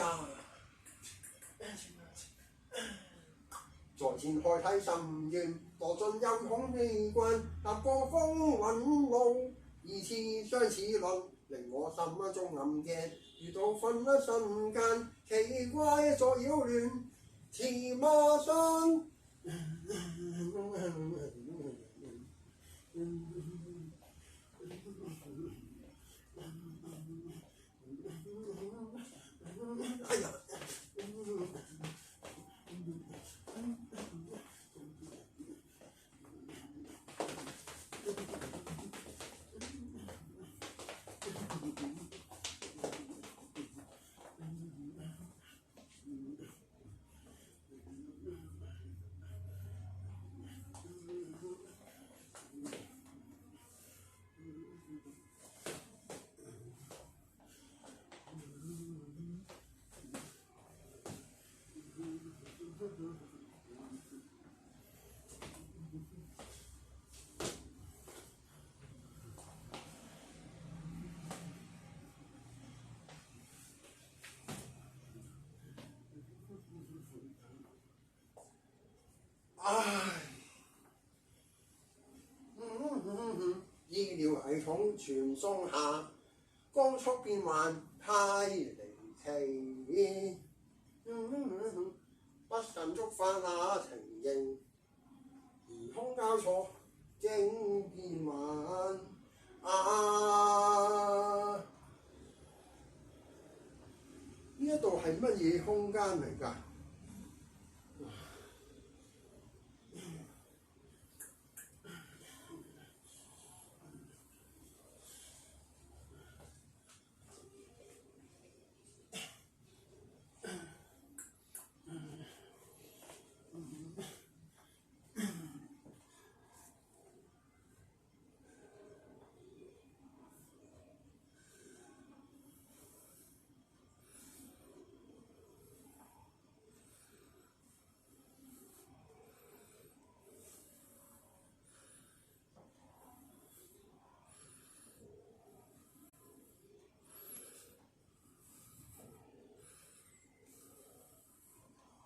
呀！在前海睇深淵，墮進幽孔氣關，踏過風雲路，二次相似論，令我心中暗驚。遇到分一瞬間，奇怪作擾亂，似馬上。哎呀！唉，醫療系統全鬆下，光速變幻太離奇，不慎觸犯那情形，時空交錯竟變幻啊！呢一度係乜嘢空間嚟㗎？